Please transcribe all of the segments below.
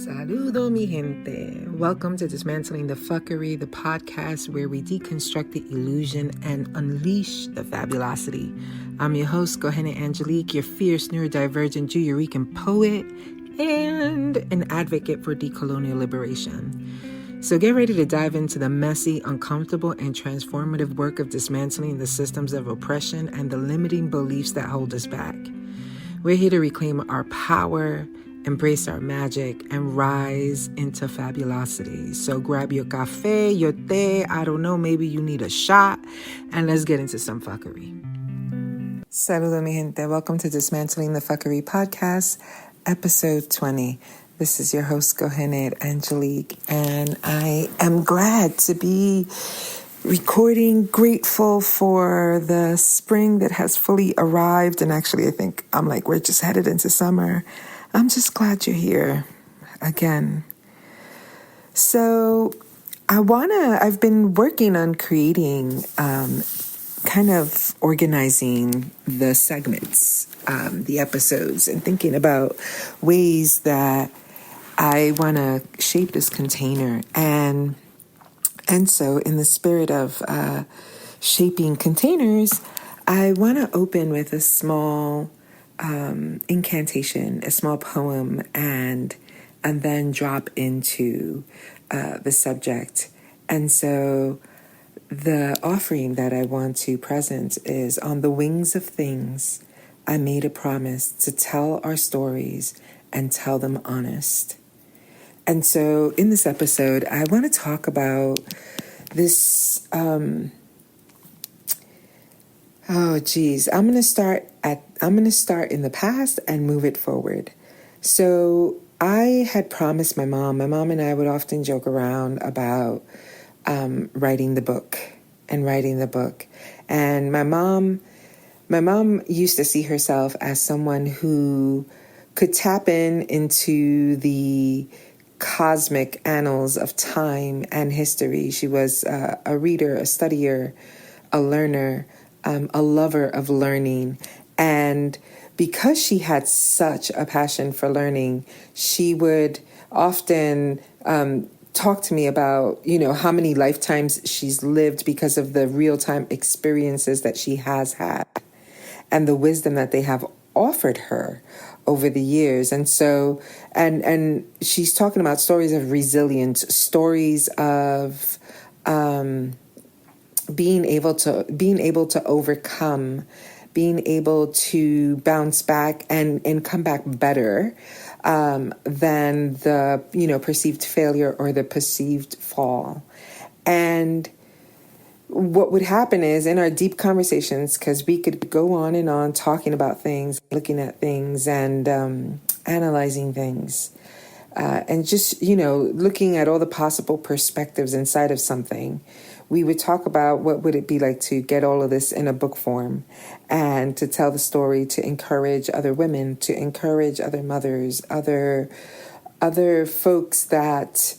Saludo, mi gente. Welcome to Dismantling the Fuckery, the podcast where we deconstruct the illusion and unleash the fabulosity. I'm your host, Kohenet Angelique, your fierce neurodivergent Juyorican poet and an advocate for decolonial liberation. So get ready to dive into the messy, uncomfortable, and transformative work of dismantling the systems of oppression and the limiting beliefs that hold us back. We're here to reclaim our power, embrace our magic, and rise into fabulosity. So grab your cafe, your té, I don't know, maybe you need a shot, and let's get into some fuckery. Saludo, mi gente. Welcome to Dismantling the Fuckery podcast, episode 20. This is your host, Kohenet Angelique, and I am glad to be recording, grateful for the spring that has fully arrived. And actually, I think we're just headed into summer. I'm just glad you're here again. So I've been working on creating, kind of organizing the segments, the episodes, and thinking about ways that I want to shape this container. And so in the spirit of shaping containers, I want to open with a small incantation, a small poem, and then drop into the subject. And so the offering that I want to present is, on the wings of things, I made a promise to tell our stories and tell them honest. And so in this episode, I want to talk about this, I'm going to start in the past and move it forward. So I had promised my mom and I would often joke around about writing the book. And my mom used to see herself as someone who could tap into the cosmic annals of time and history. She was a reader, a studier, a learner, a lover of learning. And because she had such a passion for learning, she would often talk to me about, how many lifetimes she's lived because of the real-time experiences that she has had and the wisdom that they have offered her over the years. And so, and she's talking about stories of resilience, stories of being able to overcome, being able to bounce back and come back better than the perceived failure or the perceived fall. And what would happen is, in our deep conversations, because we could go on and on talking about things, looking at things, and analyzing things, and just, looking at all the possible perspectives inside of something, we would talk about what would it be like to get all of this in a book form and to tell the story, to encourage other women, to encourage other mothers, other folks that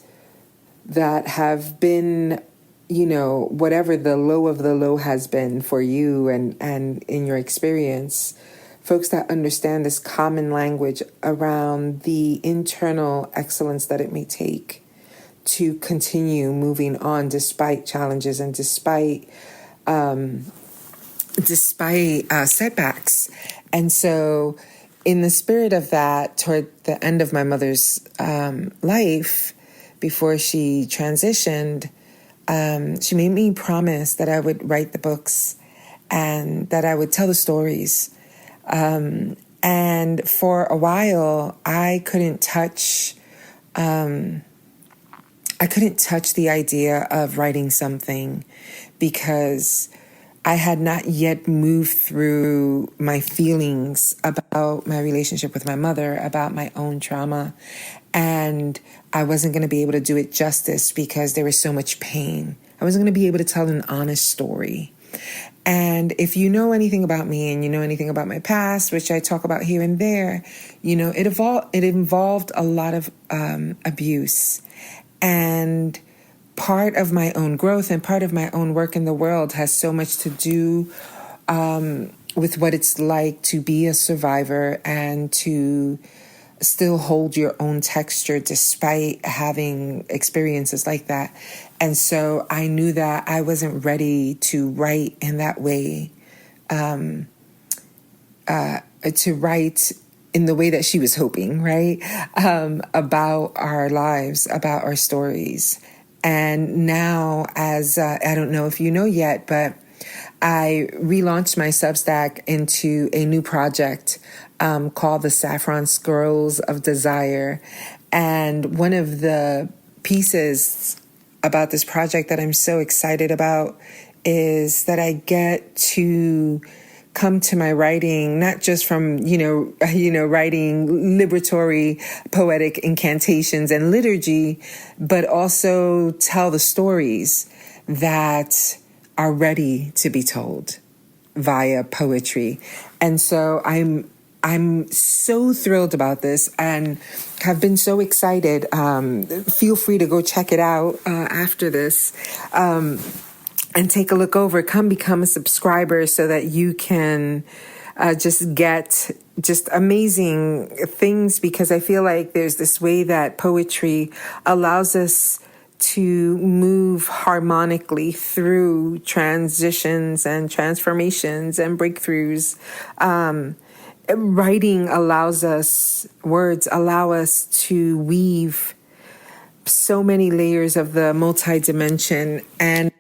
have been, whatever the low of the low has been for you and in your experience, folks that understand this common language around the internal excellence that it may take to continue moving on despite challenges and despite setbacks. And so in the spirit of that, toward the end of my mother's life, before she transitioned, she made me promise that I would write the books and that I would tell the stories. And for a while, I couldn't touch the idea of writing something because I had not yet moved through my feelings about my relationship with my mother, about my own trauma. And I wasn't going to be able to do it justice because there was so much pain. I wasn't going to be able to tell an honest story. And if you know anything about me and you know anything about my past, which I talk about here and there, it involved a lot of abuse. And part of my own growth and part of my own work in the world has so much to do with what it's like to be a survivor and to still hold your own texture despite having experiences like that. And so I knew that I wasn't ready to write in that way, to write in the way that she was hoping, right? About our lives, about our stories. And now, as I don't know if you know yet, but I relaunched my Substack into a new project called the Saffron Scrolls of Desire. And one of the pieces about this project that I'm so excited about is that I get to come to my writing, not just from, writing liberatory poetic incantations and liturgy, but also tell the stories that are ready to be told via poetry. And so I'm so thrilled about this and have been so excited. Feel free to go check it out after this. And take a look over. Come become a subscriber so that you can just get just amazing things, because I feel like there's this way that poetry allows us to move harmonically through transitions and transformations and breakthroughs. Writing allows us, words allow us to weave so many layers of the multi-dimension, and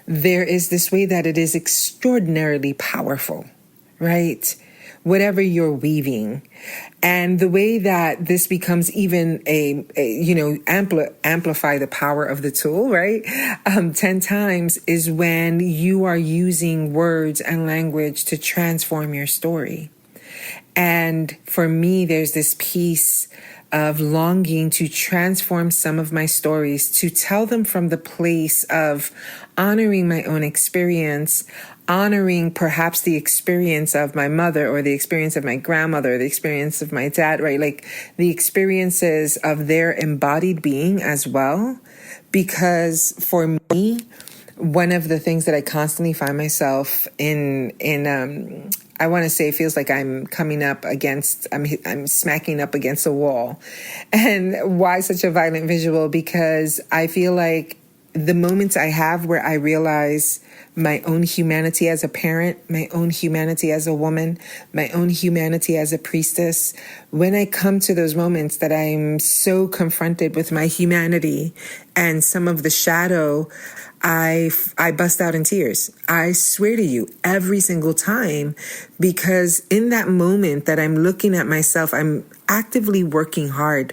there is this way that it is extraordinarily powerful, right? Whatever you're weaving. And the way that this becomes even amplify the power of the tool, right? 10 times is when you are using words and language to transform your story. And for me, there's this piece of longing to transform some of my stories, to tell them from the place of honoring my own experience, honoring perhaps the experience of my mother or the experience of my grandmother, or the experience of my dad, right? Like the experiences of their embodied being as well. Because for me, one of the things that I constantly find myself in I want to say it feels like I'm smacking up against a wall. And why such a violent visual? Because I feel like the moments I have where I realize my own humanity as a parent, my own humanity as a woman, my own humanity as a priestess, when I come to those moments that I'm so confronted with my humanity and some of the shadow, I bust out in tears. I swear to you, every single time, because in that moment that I'm looking at myself, I'm actively working hard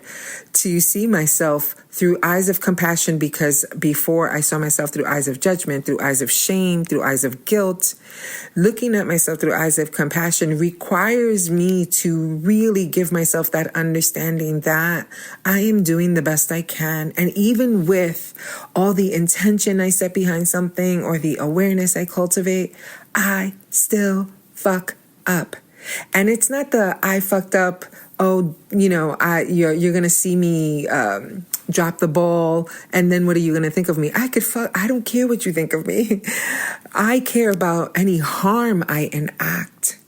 to see myself through eyes of compassion, because before I saw myself through eyes of judgment, through eyes of shame, through eyes of guilt. Looking at myself through eyes of compassion requires me to really give myself that understanding that I am doing the best I can. And even with all the intention I set behind something or the awareness I cultivate, I still fuck up. And it's not the I fucked up, you're going to see me drop the ball, and then what are you going to think of me? I don't care what you think of me. I care about any harm I enact.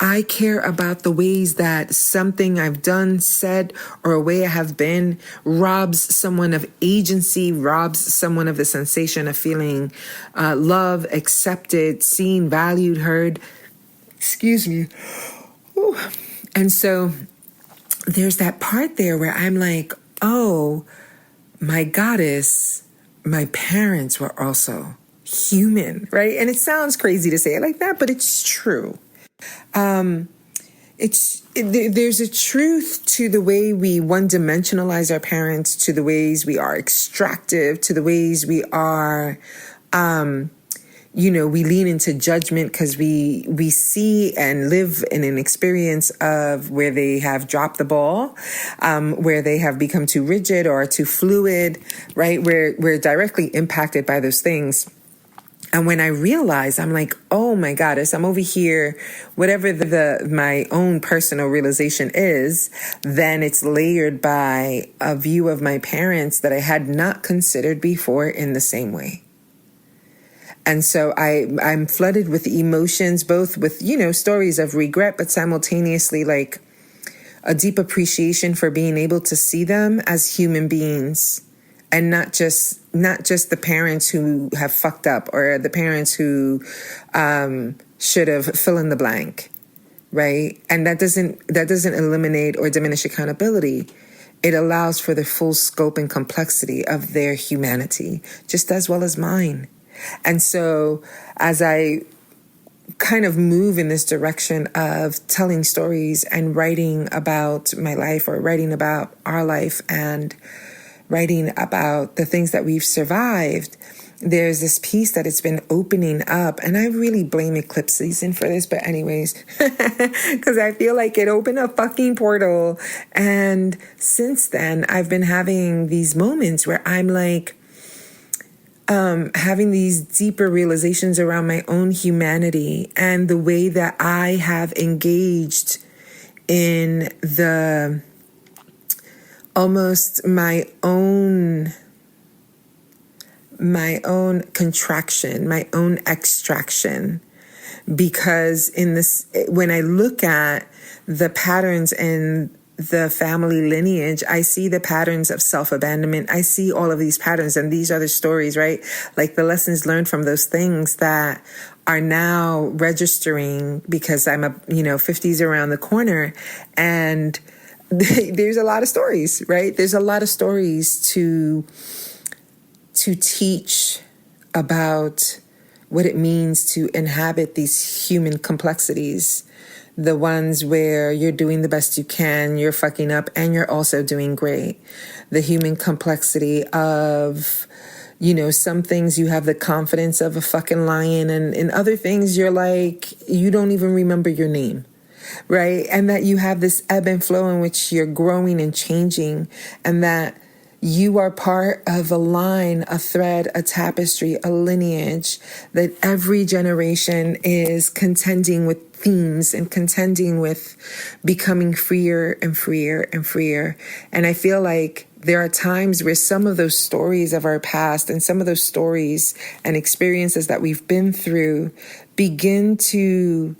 I care about the ways that something I've done, said, or a way I have been robs someone of agency, robs someone of the sensation of feeling loved, accepted, seen, valued, heard. Excuse me. Ooh. And so there's that part there where I'm like, oh, my goddess, my parents were also human, right? And it sounds crazy to say it like that, but it's true. There's a truth to the way we one-dimensionalize our parents, to the ways we are extractive, to the ways we are, we lean into judgment because we see and live in an experience of where they have dropped the ball, where they have become too rigid or too fluid, right? We're directly impacted by those things. And when I realize, I'm like, oh my goddess, I'm over here, whatever my own personal realization is, then it's layered by a view of my parents that I had not considered before in the same way. And so I'm flooded with emotions, both with, stories of regret, but simultaneously like, a deep appreciation for being able to see them as human beings, and not just the parents who have fucked up, or the parents who should have fill in the blank, right? And that doesn't eliminate or diminish accountability. It allows for the full scope and complexity of their humanity, just as well as mine. And so as I kind of move in this direction of telling stories and writing about my life, or writing about our life, and writing about the things that we've survived, there's this piece that it's been opening up. And I really blame eclipse season for this, but anyways, because I feel like it opened a fucking portal. And since then, I've been having these moments where I'm like, having these deeper realizations around my own humanity and the way that I have engaged in the almost my own contraction, my own extraction. Because in this, when I look at the patterns in the family lineage, I see the patterns of self-abandonment. I see all of these patterns, and these are the stories, right? Like the lessons learned from those things that are now registering, because I'm 50s around the corner, and there's a lot of stories, right? There's a lot of stories to teach about what it means to inhabit these human complexities. The ones where you're doing the best you can, you're fucking up, and you're also doing great. The human complexity of, some things you have the confidence of a fucking lion, and in other things you're like, you don't even remember your name, right? And that you have this ebb and flow in which you're growing and changing, and that you are part of a line, a thread, a tapestry, a lineage that every generation is contending with themes and contending with becoming freer and freer and freer. And I feel like there are times where some of those stories of our past and some of those stories and experiences that we've been through begin to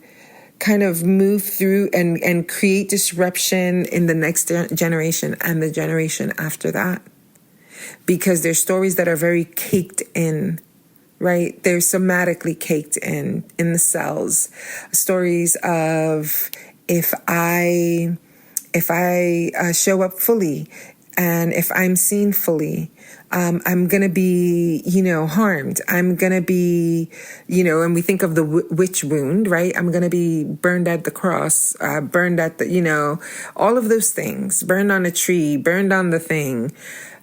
kind of move through and create disruption in the next generation and the generation after that. Because there's stories that are very caked in, right? They're somatically caked in the cells. Stories of if I show up fully, and if I'm seen fully, I'm going to be, harmed. I'm going to be, and we think of the witch wound, right? I'm going to be burned at the cross, burned at the, all of those things, burned on a tree, burned on the thing.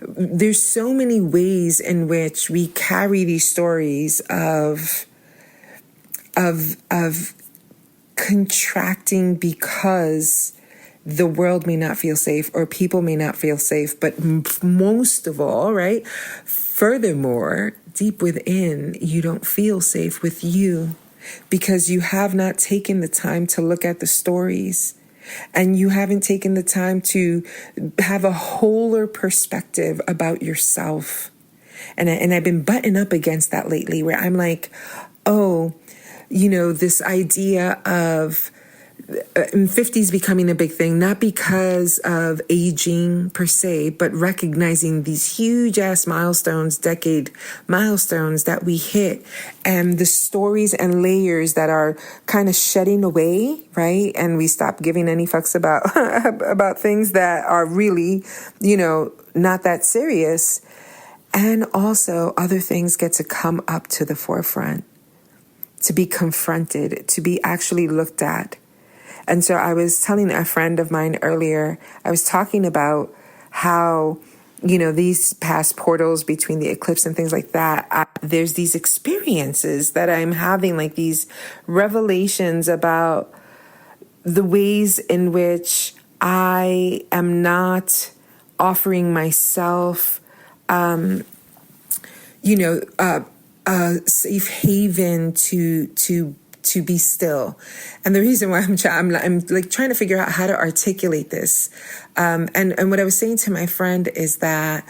There's so many ways in which we carry these stories of contracting because the world may not feel safe, or people may not feel safe. But most of all, right? Furthermore, deep within, you don't feel safe with you, because you have not taken the time to look at the stories, and you haven't taken the time to have a wholer perspective about yourself. And I've been butting up against that lately, where I'm like, this idea of 50s becoming a big thing, not because of aging per se, but recognizing these huge ass milestones, decade milestones that we hit, and the stories and layers that are kind of shedding away, right? And we stop giving any fucks about about things that are really, not that serious. And also other things get to come up to the forefront, to be confronted, to be actually looked at. And so I was telling a friend of mine earlier, I was talking about how, these past portals between the eclipse and things like that, there's these experiences that I'm having, like these revelations about the ways in which I am not offering myself, a safe haven to be still. And the reason why I'm trying to figure out how to articulate this. And what I was saying to my friend is that,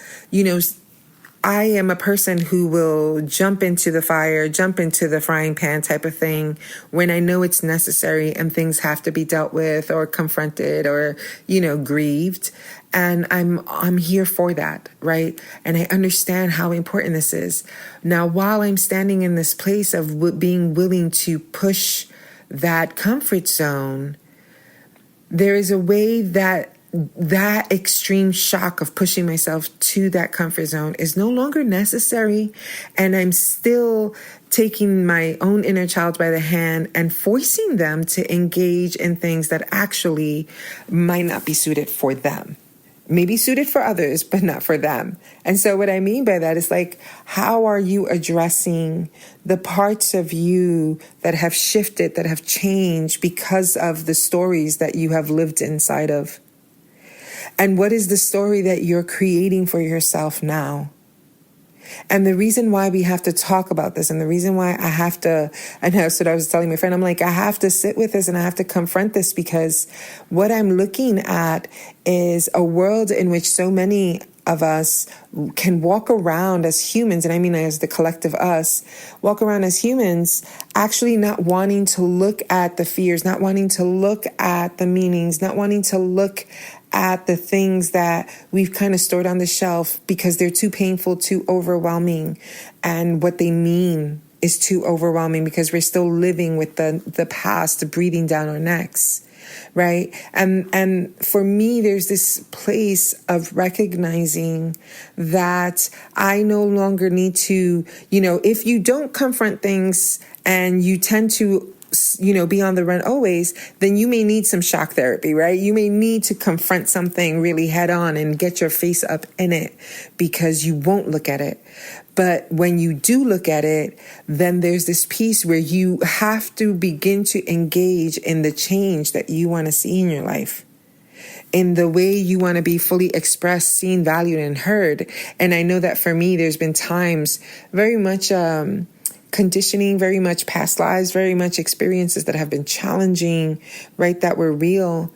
I am a person who will jump into the fire, jump into the frying pan type of thing when I know it's necessary and things have to be dealt with or confronted or, grieved. And I'm here for that, right? And I understand how important this is. Now, while I'm standing in this place of being willing to push that comfort zone, there is a way that extreme shock of pushing myself to that comfort zone is no longer necessary. And I'm still taking my own inner child by the hand and forcing them to engage in things that actually might not be suited for them. Maybe suited for others, but not for them. And so what I mean by that is like, how are you addressing the parts of you that have shifted, that have changed because of the stories that you have lived inside of? And what is the story that you're creating for yourself now? And the reason why we have to talk about this, and the reason why and that's what I was telling my friend, I'm like, I have to sit with this and I have to confront this, because what I'm looking at is a world in which so many of us can walk around as humans, and I mean as the collective us, walk around as humans, actually not wanting to look at the fears, not wanting to look at the meanings, not wanting to look at the things that we've kind of stored on the shelf because they're too painful, too overwhelming. And what they mean is too overwhelming because we're still living with the past breathing down our necks. Right. And for me, there's this place of recognizing that I no longer need to, if you don't confront things and you tend to be on the run always, then you may need some shock therapy, right? You may need to confront something really head on and get your face up in it because you won't look at it. But when you do look at it, then there's this piece where you have to begin to engage in the change that you want to see in your life, in the way you want to be fully expressed, seen, valued, and heard. And I know that for me, there's been times very much, conditioning, very much past lives, very much experiences that have been challenging, right? That were real,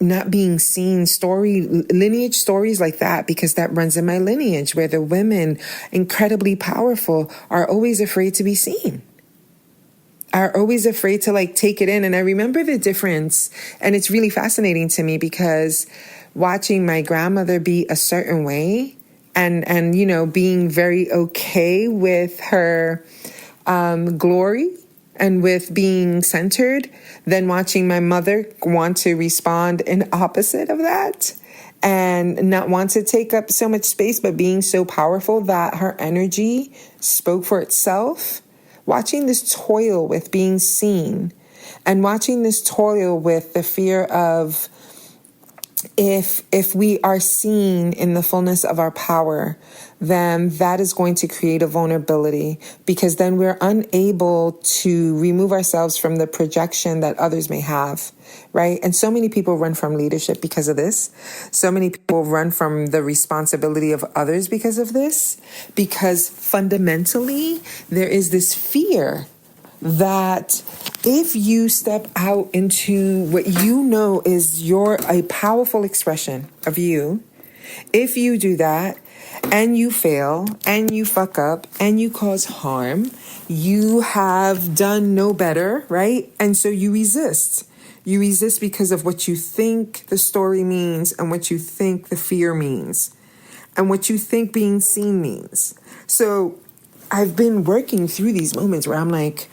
not being seen, lineage stories like that, because that runs in my lineage where the women, incredibly powerful, are always afraid to be seen, are always afraid to take it in. And I remember the difference, and it's really fascinating to me because watching my grandmother be a certain way, and being very okay with her glory and with being centered, then watching my mother want to respond in opposite of that and not want to take up so much space, but being so powerful that her energy spoke for itself. Watching this toil with being seen, and watching this toil with the fear of, if we are seen in the fullness of our power, then that is going to create a vulnerability, because then we're unable to remove ourselves from the projection that others may have, right? And so many people run from leadership because of this. So many people run from the responsibility of others because of this, because fundamentally there is this fear that if you step out into what is a powerful expression of you, if you do that and you fail and you fuck up and you cause harm, you have done no better, right? And so you resist. You resist because of what you think the story means and what you think the fear means and what you think being seen means. So I've been working through these moments where I'm like,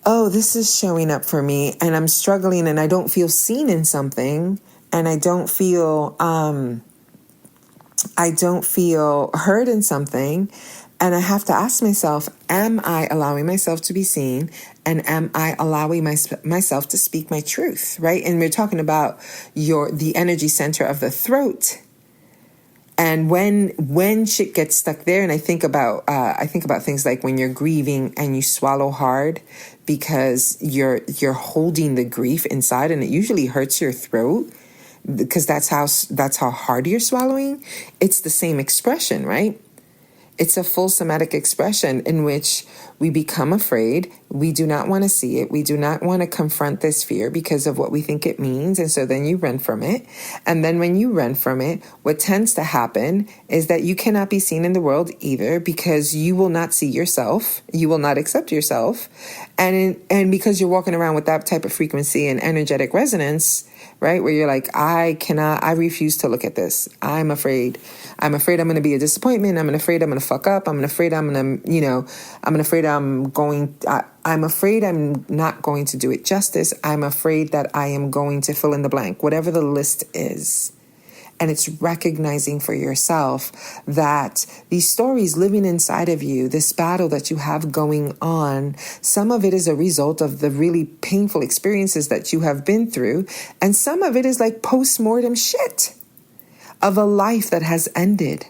oh, this is showing up for me and I'm struggling and I don't feel seen in something and I don't feel heard in something. And I have to ask myself, am I allowing myself to be seen? And am I allowing myself to speak my truth, right? And we're talking about the energy center of the throat. And when shit gets stuck there, and I think about things like when you're grieving and you swallow hard because you're holding the grief inside, and it usually hurts your throat because that's how hard you're swallowing. It's the same expression, right? It's a full somatic expression in which we become afraid We do not want to see it. We do not want to confront this fear because of what we think it means. And so then you run from it. And then when you run from it, what tends to happen is that you cannot be seen in the world either, because you will not see yourself. You will not accept yourself. And because you're walking around with that type of frequency and energetic resonance, right? Where you're like, I refuse to look at this. I'm afraid I'm going to be a disappointment. I'm afraid I'm going to fuck up. I'm afraid I'm not going to do it justice. I'm afraid that I am going to fill in the blank, whatever the list is. And it's recognizing for yourself that these stories living inside of you, this battle that you have going on, some of it is a result of the really painful experiences that you have been through. And some of it is like post-mortem shit of a life that has ended,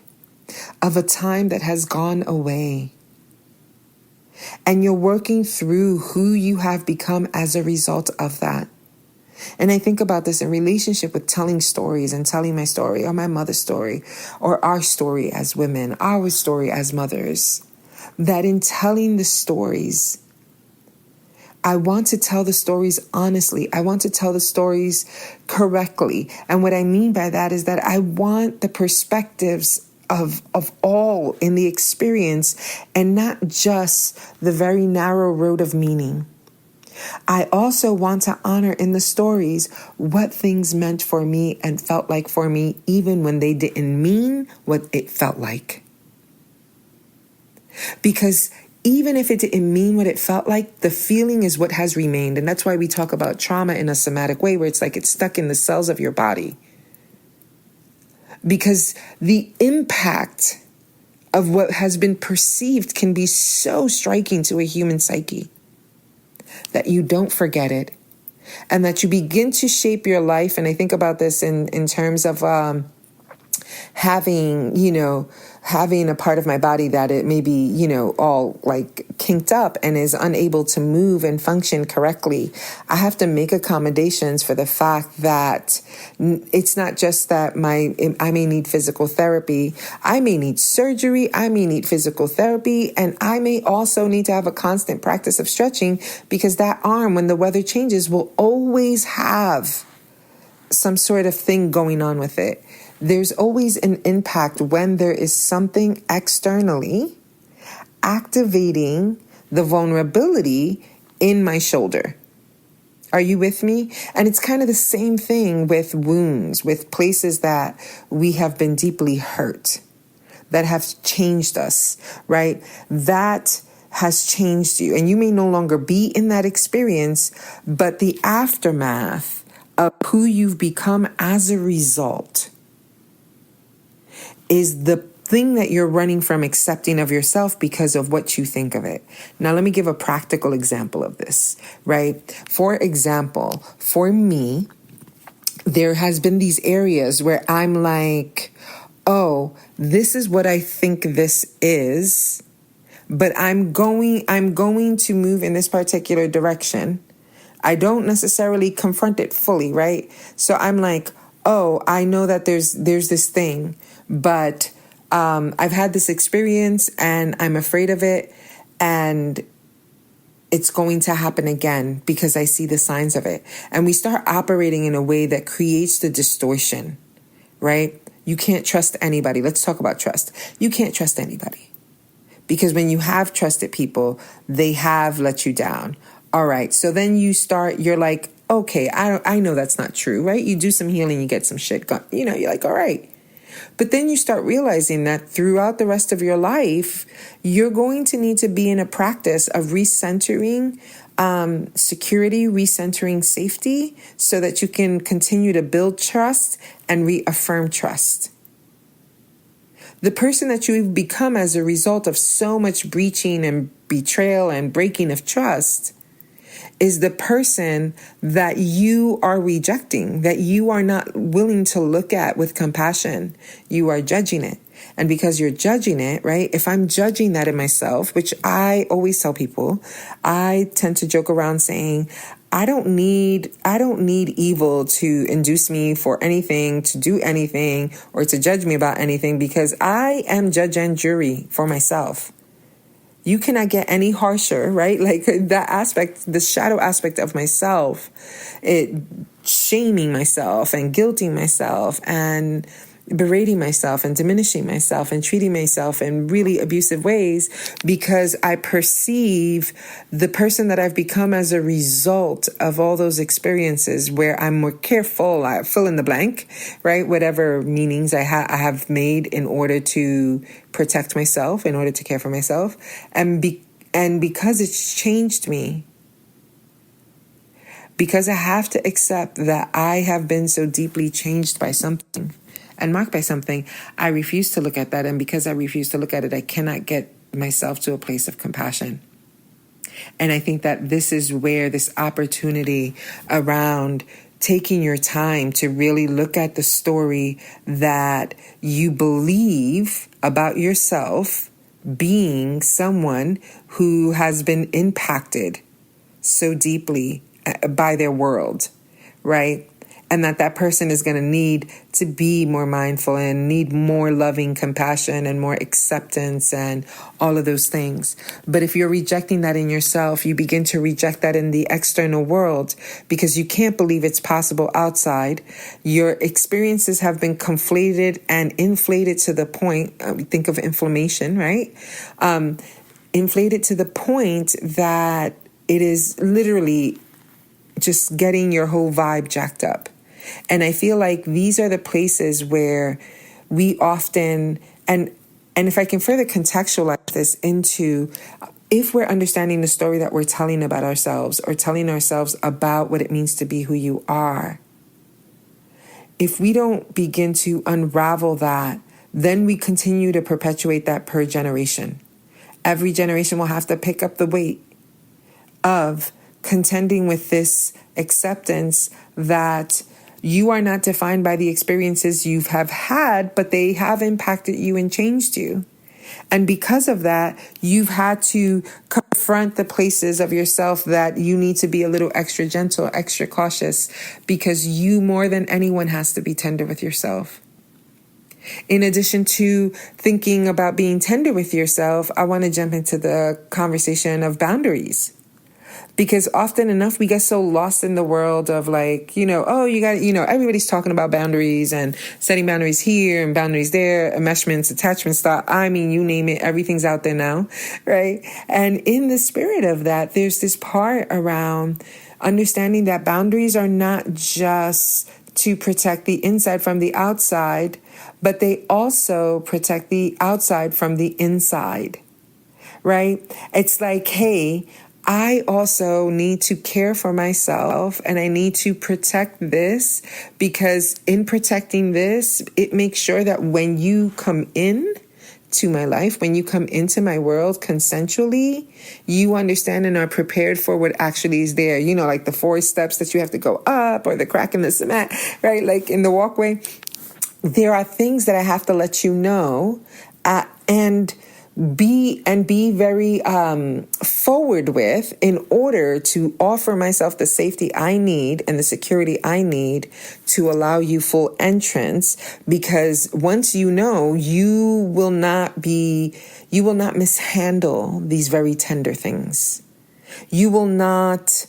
of a time that has gone away. And you're working through who you have become as a result of that. And I think about this in relationship with telling stories and telling my story or my mother's story or our story as women, our story as mothers, that in telling the stories, I want to tell the stories honestly. I want to tell the stories correctly. And what I mean by that is that I want the perspectives of all in the experience and not just the very narrow road of meaning. I also want to honor in the stories what things meant for me and felt like for me, even when they didn't mean what it felt like. Because even if it didn't mean what it felt like, the feeling is what has remained. And that's why we talk about trauma in a somatic way, where it's like it's stuck in the cells of your body. Because the impact of what has been perceived can be so striking to a human psyche that you don't forget it and that you begin to shape your life. And I think about this in terms of having a part of my body that it may be, all like kinked up and is unable to move and function correctly. I have to make accommodations for the fact that it's not just that I may need physical therapy. I may need surgery. I may need physical therapy. And I may also need to have a constant practice of stretching, because that arm, when the weather changes, will always have some sort of thing going on with it. There's always an impact when there is something externally activating the vulnerability in my shoulder. Are you with me? And it's kind of the same thing with wounds, with places that we have been deeply hurt, that have changed us, right? That has changed you. And you may no longer be in that experience, but the aftermath of who you've become as a result is the thing that you're running from accepting of yourself because of what you think of it. Now, let me give a practical example of this, right? For example, for me, there has been these areas where I'm like, oh, this is what I think this is, but I'm going to move in this particular direction. I don't necessarily confront it fully, right? So I'm like, oh, I know that there's this thing, but I've had this experience and I'm afraid of it, and it's going to happen again because I see the signs of it. And we start operating in a way that creates the distortion, right? You can't trust anybody. Let's talk about trust. You can't trust anybody, because when you have trusted people, they have let you down. All right. So then you're like, okay, I know that's not true, right? You do some healing, you get some shit gone, you're like, all right. But then you start realizing that throughout the rest of your life, you're going to need to be in a practice of recentering security, recentering safety, so that you can continue to build trust and reaffirm trust. The person that you've become as a result of so much breaching and betrayal and breaking of trust is the person that you are rejecting, that you are not willing to look at with compassion. You are judging it. And because you're judging it, right? If I'm judging that in myself, which I always tell people, I tend to joke around saying, I don't need evil to induce me for anything, to do anything, or to judge me about anything, because I am judge and jury for myself. You cannot get any harsher, right? Like that aspect, the shadow aspect of myself, it shaming myself and guilting myself and berating myself and diminishing myself and treating myself in really abusive ways because I perceive the person that I've become as a result of all those experiences where I'm more careful, I fill in the blank, right? Whatever meanings I have made in order to protect myself, in order to care for myself. And because it's changed me, because I have to accept that I have been so deeply changed by something and marked by something, I refuse to look at that. And because I refuse to look at it, I cannot get myself to a place of compassion. And I think that this is where this opportunity around taking your time to really look at the story that you believe about yourself, being someone who has been impacted so deeply by their world, right? And that person is going to need to be more mindful and need more loving compassion and more acceptance and all of those things. But if you're rejecting that in yourself, you begin to reject that in the external world because you can't believe it's possible outside. Your experiences have been conflated and inflated to the point, think of inflammation, right? Inflated to the point that it is literally just getting your whole vibe jacked up. And I feel like these are the places where we often, and if I can further contextualize this into, if we're understanding the story that we're telling about ourselves or telling ourselves about what it means to be who you are, if we don't begin to unravel that, then we continue to perpetuate that per generation. Every generation will have to pick up the weight of contending with this acceptance that you are not defined by the experiences you have had, but they have impacted you and changed you. And because of that, you've had to confront the places of yourself that you need to be a little extra gentle, extra cautious, because you more than anyone has to be tender with yourself. In addition to thinking about being tender with yourself, I want to jump into the conversation of boundaries. Because often enough, we get so lost in the world of like, everybody's talking about boundaries and setting boundaries here and boundaries there, enmeshments, attachment style. I mean, you name it, everything's out there now, right? And in the spirit of that, there's this part around understanding that boundaries are not just to protect the inside from the outside, but they also protect the outside from the inside, right? It's like, hey, I also need to care for myself and I need to protect this because in protecting this, it makes sure that when you come in to my life, when you come into my world consensually, you understand and are prepared for what actually is there. You know, like the 4 steps that you have to go up or the crack in the cement, right? Like in the walkway, there are things that I have to let you know and be very forward with in order to offer myself the safety I need and the security I need to allow you full entrance. Because once you know, you will not mishandle these very tender things. You will not,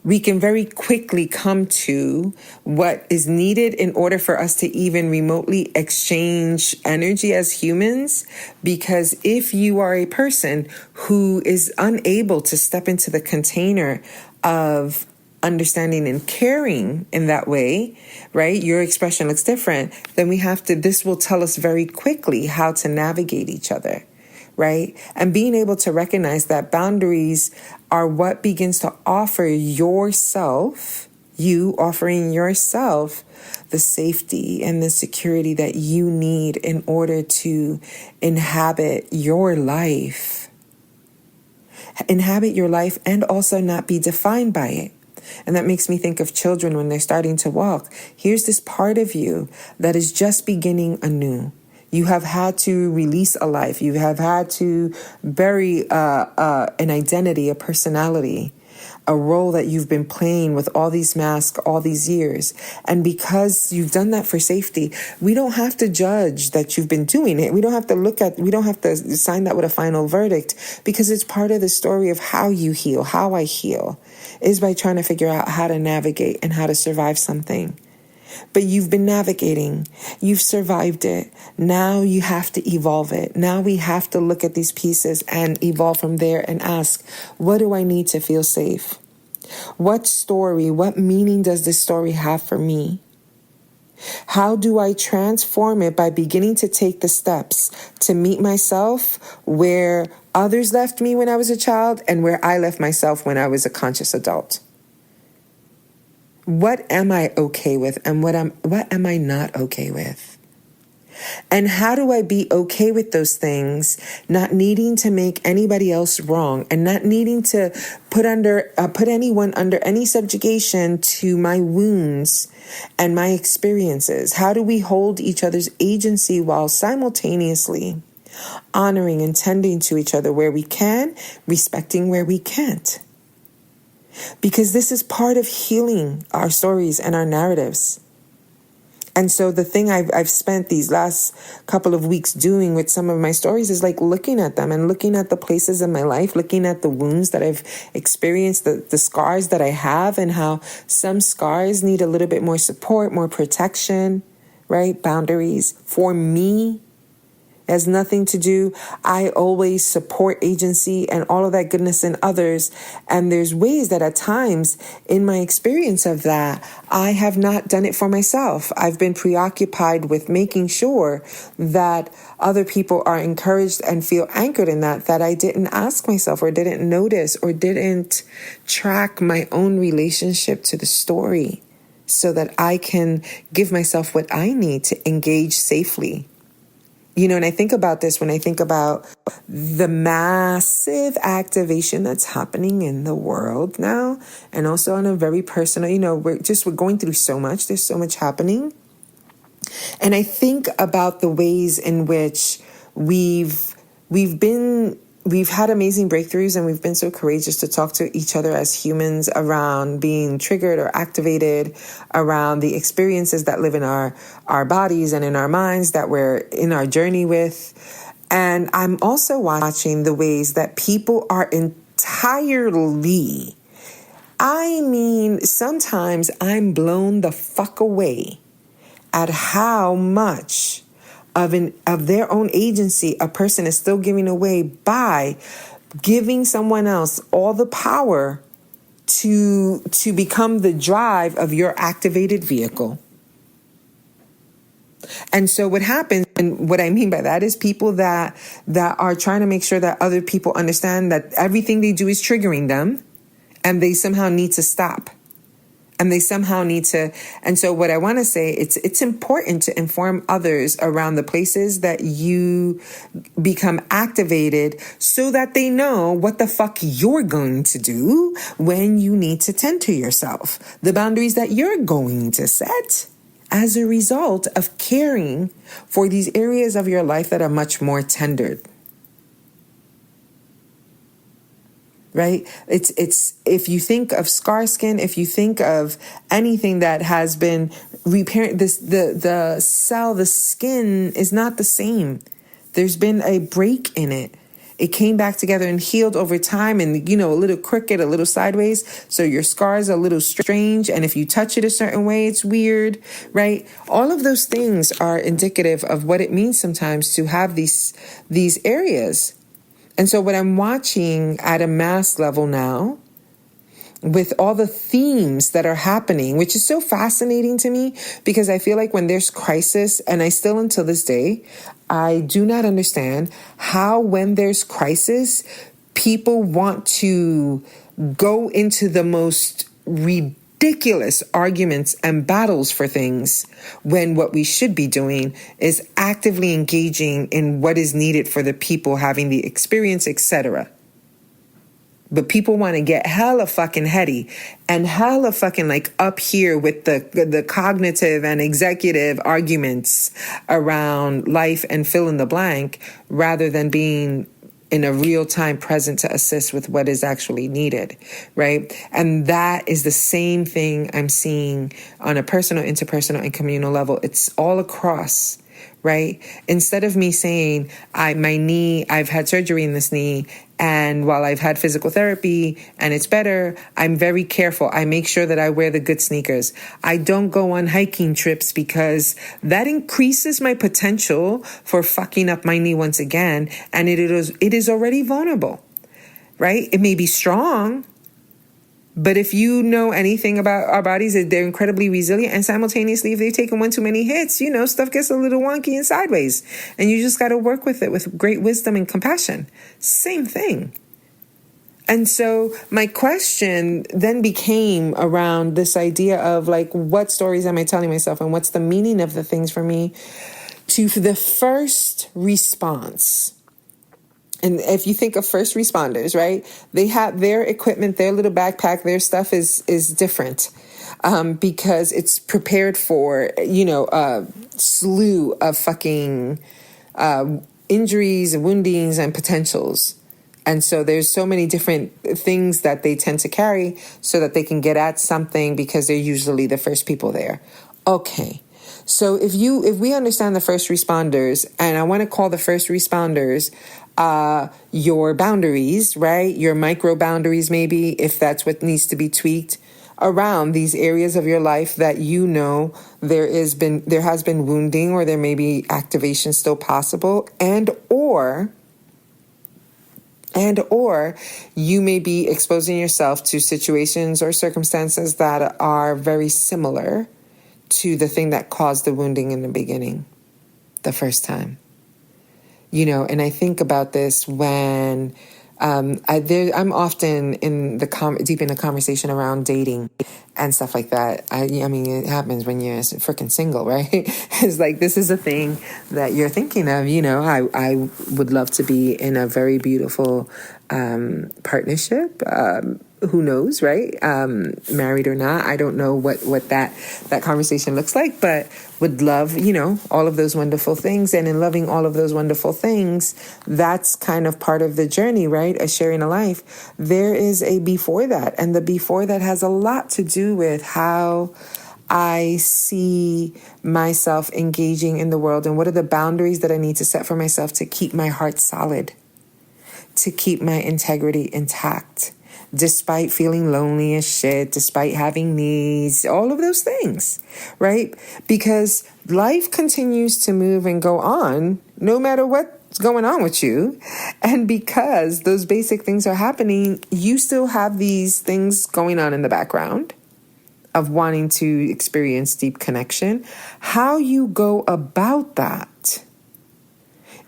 we can very quickly come to what is needed in order for us to even remotely exchange energy as humans. Because if you are a person who is unable to step into the container of understanding and caring in that way, right? Your expression looks different. Then this will tell us very quickly how to navigate each other. Right? And being able to recognize that boundaries are what begins to offer yourself, you offering yourself the safety and the security that you need in order to inhabit your life. Inhabit your life and also not be defined by it. And that makes me think of children when they're starting to walk. Here's this part of you that is just beginning anew. You have had to release a life. You have had to bury an identity, a personality. a role that you've been playing with all these masks all these years. And because you've done that for safety, we don't have to judge that you've been doing it. We don't have to sign that with a final verdict, because it's part of the story of how you heal, how I heal, is by trying to figure out how to navigate and how to survive something. But you've been navigating, you've survived it. Now you have to evolve it. Now we have to look at these pieces and evolve from there and ask, what do I need to feel safe? What story, what meaning does this story have for me? How do I transform it by beginning to take the steps to meet myself where others left me when I was a child and where I left myself when I was a conscious adult? What am I okay with, and what am I not okay with? And how do I be okay with those things, not needing to make anybody else wrong and not needing to put anyone under any subjugation to my wounds and my experiences? How do we hold each other's agency while simultaneously honoring and tending to each other where we can, respecting where we can't? Because this is part of healing our stories and our narratives. And so the thing I've spent these last couple of weeks doing with some of my stories is like looking at them and looking at the places in my life, looking at the wounds that I've experienced, the scars that I have, and how some scars need a little bit more support, more protection, right? Boundaries. For me, it has nothing to do. I always support agency and all of that goodness in others. And there's ways that at times in my experience of that, I have not done it for myself. I've been preoccupied with making sure that other people are encouraged and feel anchored in that I didn't ask myself or didn't notice or didn't track my own relationship to the story so that I can give myself what I need to engage safely. You know, and I think about this when I think about the massive activation that's happening in the world now, and also on a very personal, we're going through so much. There's so much happening. And I think about the ways in which we've had amazing breakthroughs, and we've been so courageous to talk to each other as humans around being triggered or activated around the experiences that live in our bodies and in our minds that we're in our journey with. And I'm also watching the ways that people are entirely, sometimes I'm blown the fuck away at how much of their own agency a person is still giving away by giving someone else all the power to become the drive of your activated vehicle. And so what happens, and what I mean by that is people that are trying to make sure that other people understand that everything they do is triggering them, and they somehow need to stop. And they somehow need to. And so what I want to say, it's important to inform others around the places that you become activated so that they know what the fuck you're going to do when you need to tend to yourself. The boundaries that you're going to set as a result of caring for these areas of your life that are much more tendered. Right? It's if you think of scar skin, if you think of anything that has been repaired, the skin is not the same. There's been a break in it. It came back together and healed over time, and a little crooked, a little sideways. So your scar is a little strange, and if you touch it a certain way, it's weird, right? All of those things are indicative of what it means sometimes to have these areas. And so what I'm watching at a mass level now, with all the themes that are happening, which is so fascinating to me, because I feel like when there's crisis, and I still until this day, I do not understand how when there's crisis, people want to go into the most ridiculous arguments and battles for things, when what we should be doing is actively engaging in what is needed for the people having the experience, etc. But people want to get hella fucking heady and hella fucking like up here with the cognitive and executive arguments around life and fill in the blank, rather than being in a real time present to assist with what is actually needed, right? And that is the same thing I'm seeing on a personal, interpersonal, and communal level. It's all across, right? Instead of me saying, I've had surgery in this knee, and while I've had physical therapy and it's better, I'm very careful. I make sure that I wear the good sneakers. I don't go on hiking trips because that increases my potential for fucking up my knee once again. And it is already vulnerable, right? It may be strong, but if you know anything about our bodies, they're incredibly resilient. And simultaneously, if they've taken one too many hits, stuff gets a little wonky and sideways. And you just got to work with it with great wisdom and compassion. Same thing. And so my question then became around this idea of like, what stories am I telling myself and what's the meaning of the things for me to the first response. And if you think of first responders, right, they have their equipment, their little backpack, their stuff is different because it's prepared for, a slew of fucking injuries, woundings, and potentials. And so there's so many different things that they tend to carry so that they can get at something because they're usually the first people there. Okay. So if we understand the first responders, and I want to call the first responders your boundaries, right? Your micro boundaries, maybe, if that's what needs to be tweaked around these areas of your life that there has been wounding, or there may be activation still possible, and or you may be exposing yourself to situations or circumstances that are very similar to the thing that caused the wounding in the beginning, the first time. And I think about this when I'm often deep in a conversation around dating and stuff like that. I mean, it happens when you're freaking single, right? It's like, this is a thing that you're thinking of. I would love to be in a very beautiful partnership. Who knows, right? Married or not, I don't know what that conversation looks like, but would love, all of those wonderful things. And in loving all of those wonderful things, that's kind of part of the journey, right? A sharing a life. There is a before that. And the before that has a lot to do with how I see myself engaging in the world, and what are the boundaries that I need to set for myself to keep my heart solid, to keep my integrity intact, despite feeling lonely as shit, despite having needs, all of those things, right? Because life continues to move and go on no matter what's going on with you. And because those basic things are happening, you still have these things going on in the background of wanting to experience deep connection. How you go about that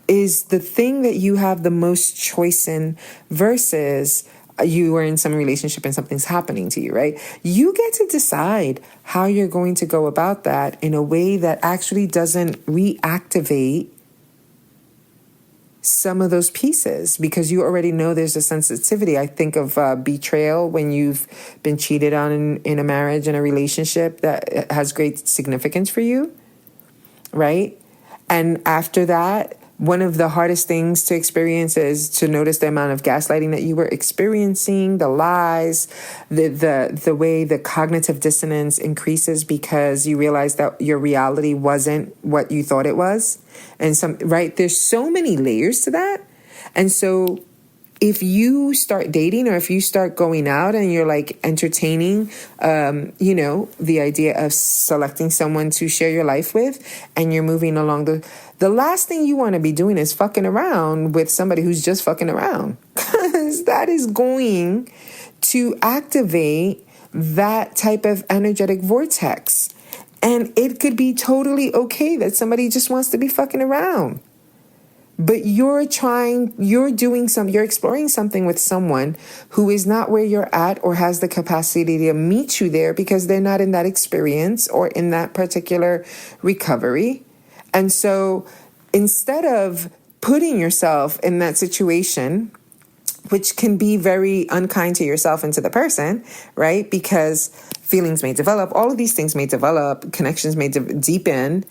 is the thing that you have the most choice in, versus you are in some relationship and something's happening to you, right? You get to decide how you're going to go about that in a way that actually doesn't reactivate some of those pieces, because you already know there's a sensitivity. I think of betrayal, when you've been cheated on in a marriage and a relationship that has great significance for you, right? And after that, one of the hardest things to experience is to notice the amount of gaslighting that you were experiencing, the lies, the way the cognitive dissonance increases because you realize that your reality wasn't what you thought it was. And right, there's so many layers to that. And so if you start dating, or if you start going out and you're like entertaining, the idea of selecting someone to share your life with, and you're moving along the last thing you want to be doing is fucking around with somebody who's just fucking around, because that is going to activate that type of energetic vortex. And it could be totally okay that somebody just wants to be fucking around. But you're exploring something with someone who is not where you're at, or has the capacity to meet you there, because they're not in that experience or in that particular recovery. And so instead of putting yourself in that situation, which can be very unkind to yourself and to the person, right? Because feelings may develop, all of these things may develop, connections may deepen.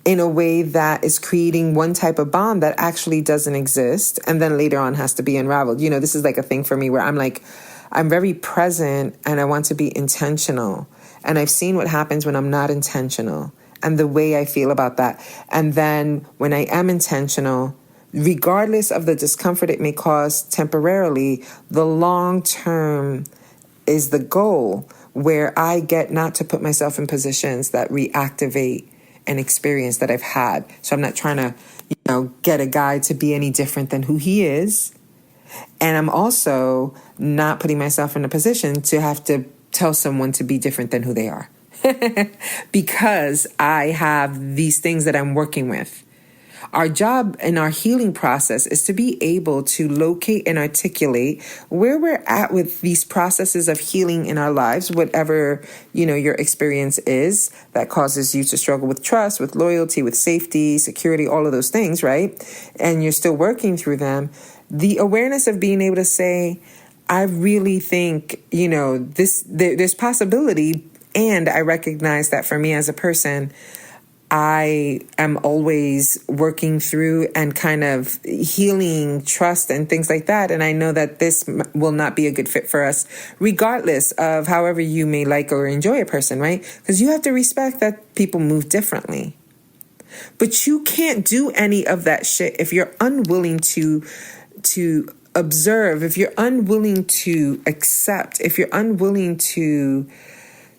in a way that is creating one type of bond that actually doesn't exist, and then later on has to be unraveled. This is like a thing for me where I'm very present and I want to be intentional. And I've seen what happens when I'm not intentional and the way I feel about that. And then when I am intentional, regardless of the discomfort it may cause temporarily, the long term is the goal, where I get not to put myself in positions that reactivate an experience that I've had. So I'm not trying to, get a guy to be any different than who he is. And I'm also not putting myself in a position to have to tell someone to be different than who they are. Because I have these things that I'm working with. Our job in our healing process is to be able to locate and articulate where we're at with these processes of healing in our lives, whatever, your experience is that causes you to struggle with trust, with loyalty, with safety, security, all of those things, right? And you're still working through them. The awareness of being able to say, I really think, there's possibility. And I recognize that for me as a person, I am always working through and kind of healing trust and things like that. And I know that this will not be a good fit for us, regardless of however you may like or enjoy a person, right? Because you have to respect that people move differently. But you can't do any of that shit if you're unwilling to observe, if you're unwilling to accept, if you're unwilling to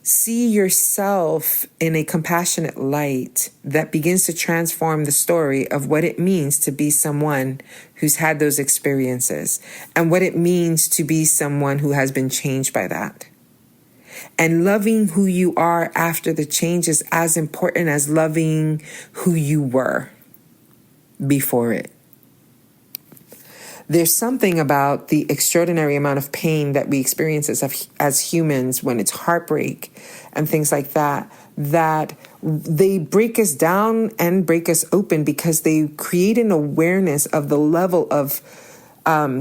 see yourself in a compassionate light that begins to transform the story of what it means to be someone who's had those experiences and what it means to be someone who has been changed by that. And loving who you are after the change is as important as loving who you were before it. There's something about the extraordinary amount of pain that we experience as humans when it's heartbreak and things like that, that they break us down and break us open because they create an awareness of the level of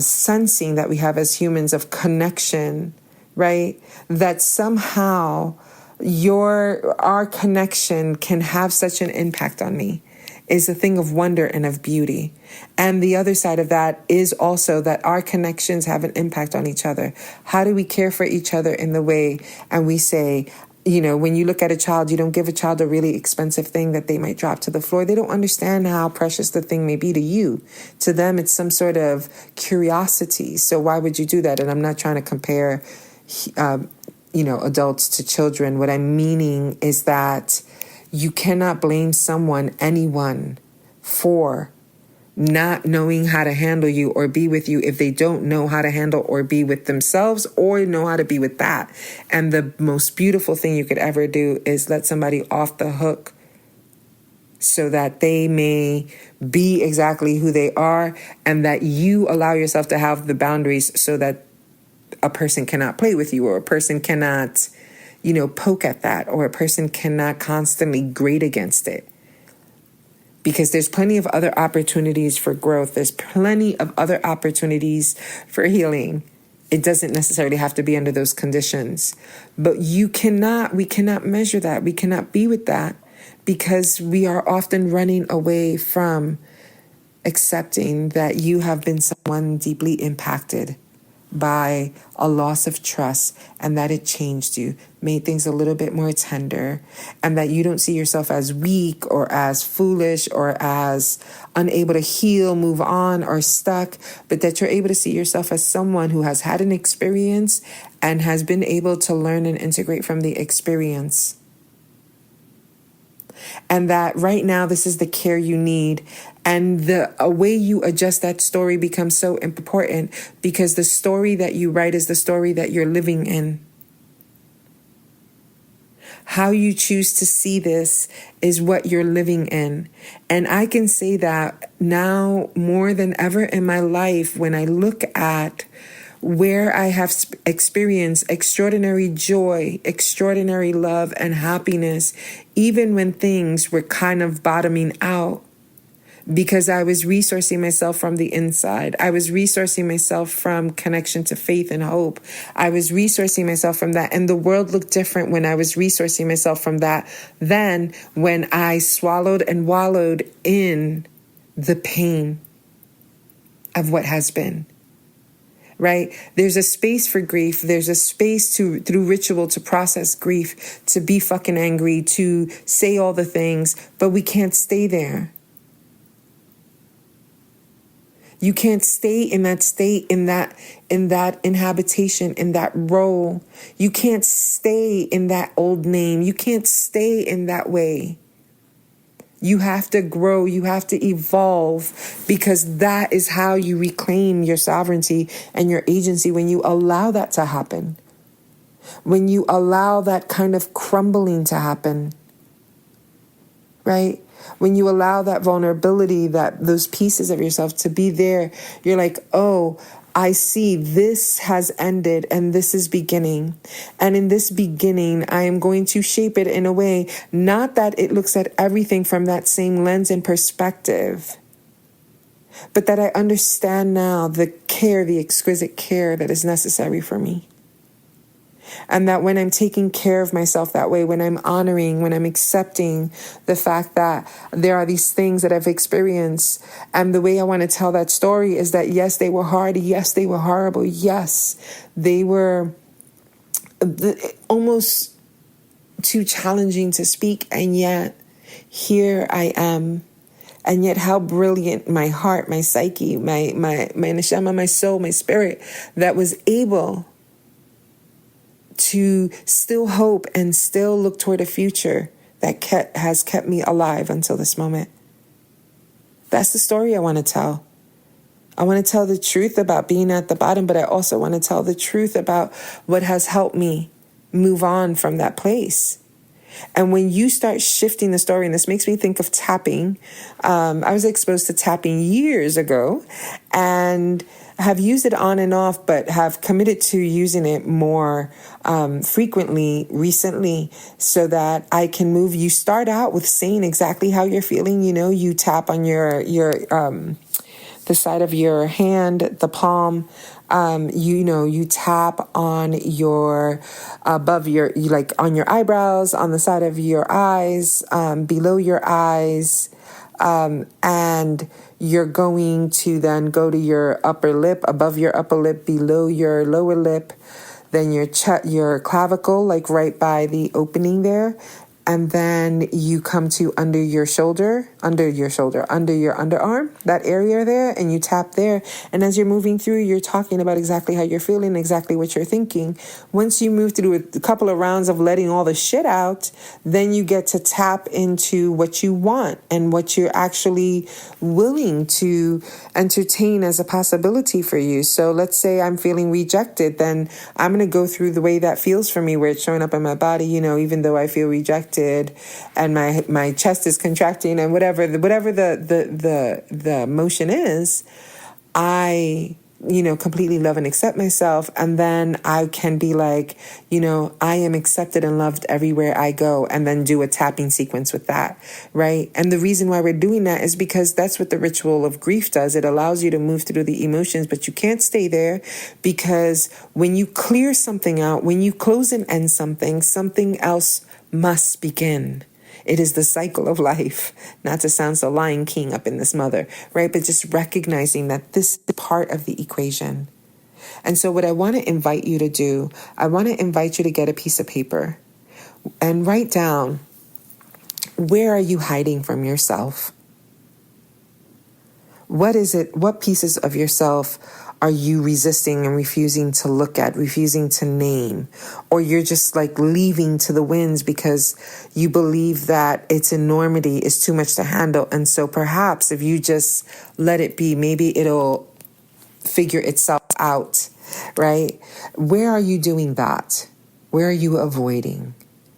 sensing that we have as humans, of connection, right? That somehow our connection can have such an impact on me is a thing of wonder and of beauty. And the other side of that is also that our connections have an impact on each other. How do we care for each other in the way, and we say, when you look at a child, you don't give a child a really expensive thing that they might drop to the floor. They don't understand how precious the thing may be to you. To them, it's some sort of curiosity. So why would you do that? And I'm not trying to compare, adults to children. What I'm meaning is that you cannot blame anyone, for not knowing how to handle you or be with you if they don't know how to handle or be with themselves or know how to be with that. And the most beautiful thing you could ever do is let somebody off the hook so that they may be exactly who they are, and that you allow yourself to have the boundaries so that a person cannot play with you, or a person cannot poke at that, or a person cannot constantly grate against it. Because there's plenty of other opportunities for growth. There's plenty of other opportunities for healing. It doesn't necessarily have to be under those conditions. But we cannot measure that. We cannot be with that because we are often running away from accepting that you have been someone deeply impacted by a loss of trust, and that it changed you, made things a little bit more tender, and that you don't see yourself as weak or as foolish or as unable to heal, move on, or stuck, but that you're able to see yourself as someone who has had an experience and has been able to learn and integrate from the experience. And that right now, this is the care you need. And the way you adjust that story becomes so important, because the story that you write is the story that you're living in. How you choose to see this is what you're living in. And I can say that now more than ever in my life, when I look at where I have experienced extraordinary joy, extraordinary love and happiness, even when things were kind of bottoming out, because I was resourcing myself from the inside. I was resourcing myself from connection to faith and hope. I was resourcing myself from that. And the world looked different when I was resourcing myself from that than when I swallowed and wallowed in the pain of what has been. Right? There's a space for grief. There's a space through ritual to process grief, to be fucking angry, to say all the things, but we can't stay there. You can't stay in that state, in that inhabitation, in that role. You can't stay in that old name. You can't stay in that way. You have to grow. You have to evolve, because that is how you reclaim your sovereignty and your agency, when you allow that to happen. When you allow that kind of crumbling to happen, right? When you allow that vulnerability, that those pieces of yourself to be there, you're like, oh, I see this has ended and this is beginning. And in this beginning, I am going to shape it in a way, not that it looks at everything from that same lens and perspective, but that I understand now the care, the exquisite care that is necessary for me. And that when I'm taking care of myself that way, when I'm honoring, when I'm accepting the fact that there are these things that I've experienced, and the way I want to tell that story is that, yes, they were hard. Yes, they were horrible. Yes, they were almost too challenging to speak. And yet here I am. And yet how brilliant my heart, my psyche, my neshama, my soul, my spirit, that was able to still hope and still look toward a future that has kept me alive until this moment. That's the story I want to tell. I want to tell the truth about being at the bottom, but I also want to tell the truth about what has helped me move on from that place. And when you start shifting the story, and this makes me think of tapping, I was exposed to tapping years ago, and have used it on and off, but have committed to using it more frequently recently, so that I can move. You start out with saying exactly how you're feeling. You know, you tap on your the side of your hand, the palm. You tap on your above your, like on your eyebrows, on the side of your eyes, below your eyes. And you're going to then go to your upper lip, above your upper lip, below your lower lip, then your clavicle, like right by the opening there. And then you come to under your underarm, that area there, and you tap there. And as you're moving through, you're talking about exactly how you're feeling, exactly what you're thinking. Once you move through a couple of rounds of letting all the shit out, then you get to tap into what you want and what you're actually willing to entertain as a possibility for you. So let's say I'm feeling rejected, then I'm going to go through the way that feels for me, where it's showing up in my body, even though I feel rejected and my chest is contracting and whatever the motion is, I completely love and accept myself. And then I can be like, I am accepted and loved everywhere I go, and then do a tapping sequence with that, right? And the reason why we're doing that is because that's what the ritual of grief does. It allows you to move through the emotions, but you can't stay there, because when you clear something out, when you close and end something else must begin. It is the cycle of life, not to sound so Lion King up in this mother, right? But just recognizing that this is part of the equation. And so what I want to invite you to do, I want to invite you to get a piece of paper and write down, where are you hiding from yourself? What is it? What pieces of yourself are you resisting and refusing to look at, refusing to name? Or you're just like leaving to the winds because you believe that its enormity is too much to handle. And so perhaps if you just let it be, maybe it'll figure itself out, right? Where are you doing that? Where are you avoiding?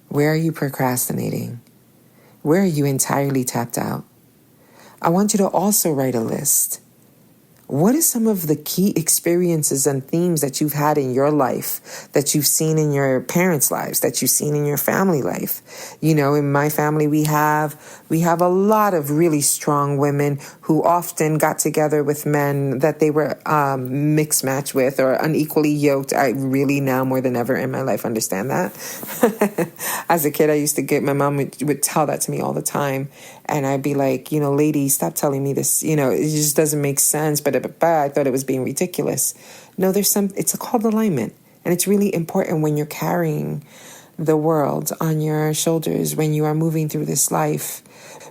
Where are you procrastinating? Where are you entirely tapped out? I want you to also write a list. What are some of the key experiences and themes that you've had in your life, that you've seen in your parents' lives, that you've seen in your family life? You know, in my family, we have a lot of really strong women who often got together with men that they were mixed match with or unequally yoked. I really now more than ever in my life understand that. As a kid, I used to my mom would tell that to me all the time. And I'd be like, lady, stop telling me this. It just doesn't make sense. But I thought it was being ridiculous. No, it's called alignment. And it's really important when you're carrying the world on your shoulders, when you are moving through this life,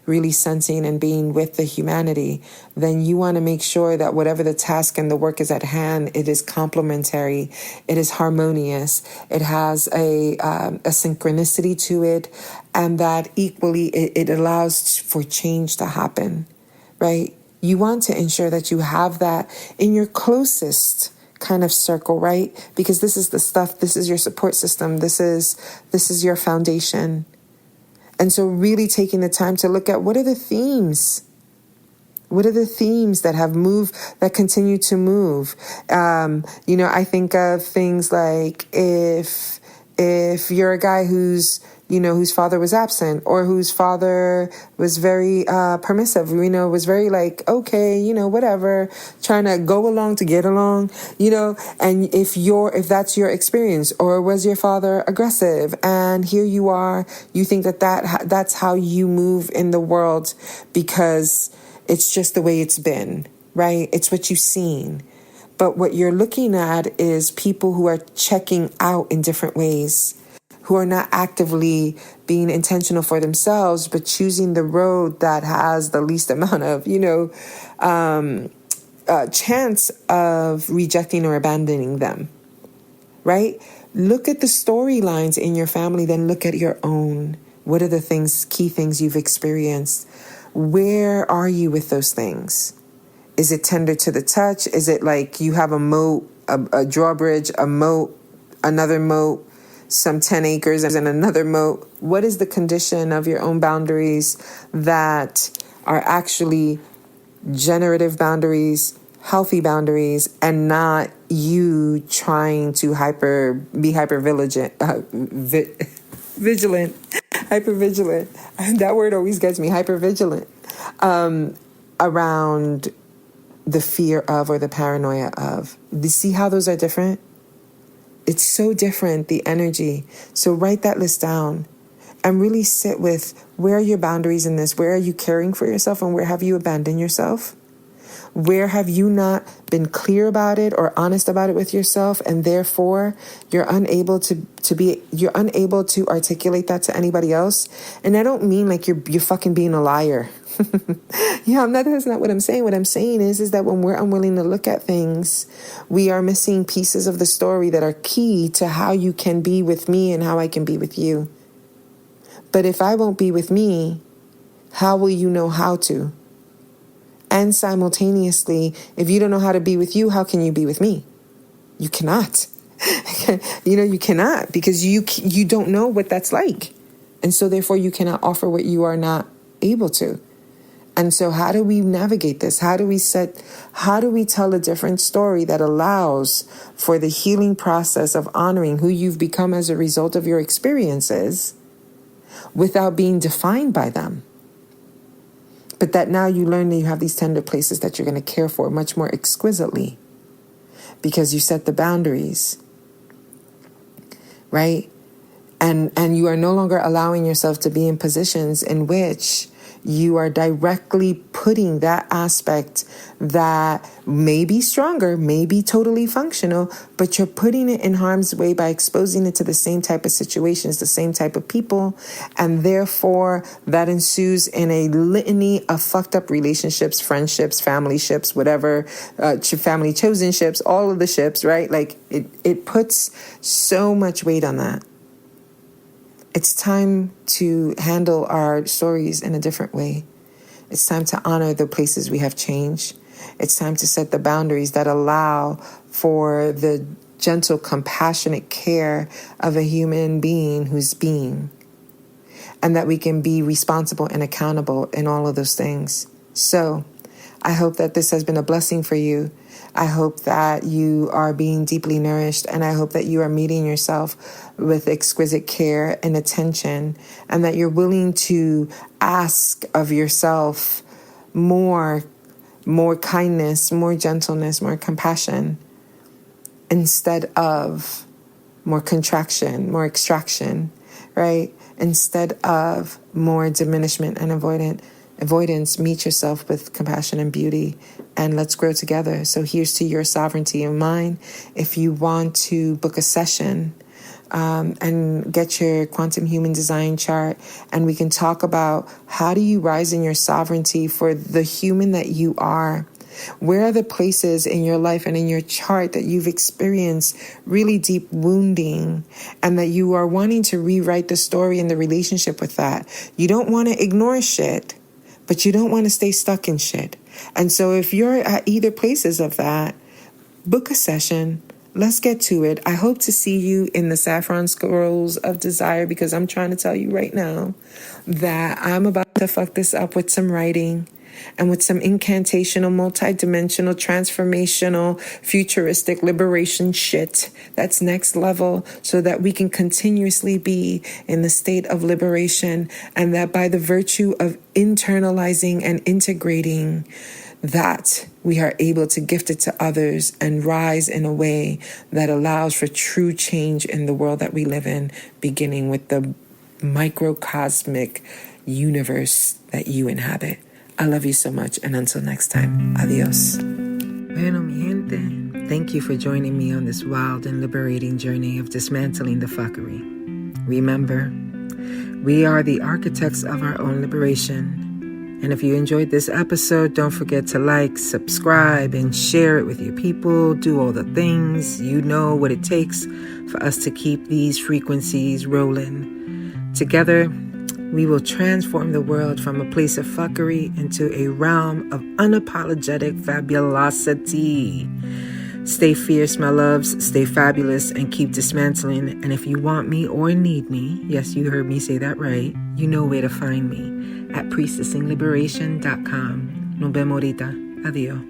really sensing and being with the humanity, then you want to make sure that whatever the task and the work is at hand, it is complementary, it is harmonious, it has a synchronicity to it, and that equally it allows for change to happen, right? You want to ensure that you have that in your closest kind of circle, right? Because this is the stuff, this is your support system, this is your foundation. And so really taking the time to look at what are the themes? What are the themes that have moved, that continue to move? I think of things like if you're a guy whose father was absent or whose father was very permissive, was very like, okay, whatever, trying to go along to get along, and if that's your experience, or was your father aggressive, and here you are, you think that's how you move in the world because it's just the way it's been, right? It's what you've seen. But what you're looking at is people who are checking out in different ways, who are not actively being intentional for themselves, but choosing the road that has the least amount of, chance of rejecting or abandoning them, right? Look at the storylines in your family, then look at your own. What are the key things you've experienced? Where are you with those things? Is it tender to the touch? Is it like you have a moat, a drawbridge, a moat, another moat, some 10 acres and another moat? What is the condition of your own boundaries that are actually generative boundaries, healthy boundaries, and not you trying to be hypervigilant? Hypervigilant. That word always gets me, hypervigilant, around the fear of or the paranoia of. Do you see how those are different? It's so different, the energy. So write that list down and really sit with, where are your boundaries in this? Where are you caring for yourself, and where have you abandoned yourself? Where have you not been clear about it or honest about it with yourself, and therefore you're unable to articulate that to anybody else? And I don't mean like you're fucking being a liar. That's not what I'm saying. What I'm saying is that when we're unwilling to look at things, we are missing pieces of the story that are key to how you can be with me and how I can be with you. But if I won't be with me, how will you know how to? And simultaneously, if you don't know how to be with you, how can you be with me? You cannot. You cannot, because you don't know what that's like. And so therefore you cannot offer what you are not able to. And so how do we navigate this? How do we tell a different story that allows for the healing process of honoring who you've become as a result of your experiences without being defined by them? But that now you learn that you have these tender places that you're going to care for much more exquisitely because you set the boundaries, right? And you are no longer allowing yourself to be in positions in which you are directly putting that aspect that may be stronger, may be totally functional, but you're putting it in harm's way by exposing it to the same type of situations, the same type of people. And therefore that ensues in a litany of fucked up relationships, friendships, family ships, whatever, family chosen ships, all of the ships, right? Like it puts so much weight on that. It's time to handle our stories in a different way. It's time to honor the places we have changed. It's time to set the boundaries that allow for the gentle, compassionate care of a human being who's being. And that we can be responsible and accountable in all of those things. So I hope that this has been a blessing for you. I hope that you are being deeply nourished, and I hope that you are meeting yourself with exquisite care and attention, and that you're willing to ask of yourself more kindness, more gentleness, more compassion, instead of more contraction, more extraction, right? Instead of more diminishment and avoidance, meet yourself with compassion and beauty, and let's grow together. So here's to your sovereignty of mind. If you want to book a session and get your quantum human design chart, and we can talk about how do you rise in your sovereignty for the human that you are. Where are the places in your life and in your chart that you've experienced really deep wounding, and that you are wanting to rewrite the story in the relationship with that? You don't want to ignore shit, but you don't want to stay stuck in shit. And so if you're at either places of that, book a session. Let's get to it. I hope to see you in the Saffron Scrolls of Desire, because I'm trying to tell you right now that I'm about to fuck this up with some writing and with some incantational, multidimensional, transformational, futuristic liberation shit that's next level, so that we can continuously be in the state of liberation, and that by the virtue of internalizing and integrating that, we are able to gift it to others and rise in a way that allows for true change in the world that we live in, beginning with the microcosmic universe that you inhabit. I love you so much, and until next time, adios. Bueno, mi gente, thank you for joining me on this wild and liberating journey of dismantling the fuckery. Remember, we are the architects of our own liberation. And if you enjoyed this episode, don't forget to like, subscribe, and share it with your people. Do all the things. You know what it takes for us to keep these frequencies rolling. Together, we will transform the world from a place of fuckery into a realm of unapologetic fabulosity. Stay fierce, my loves. Stay fabulous and keep dismantling. And if you want me or need me, yes, you heard me say that right, you know where to find me at priestessingliberation.com. Nos vemos ahorita. Adiós.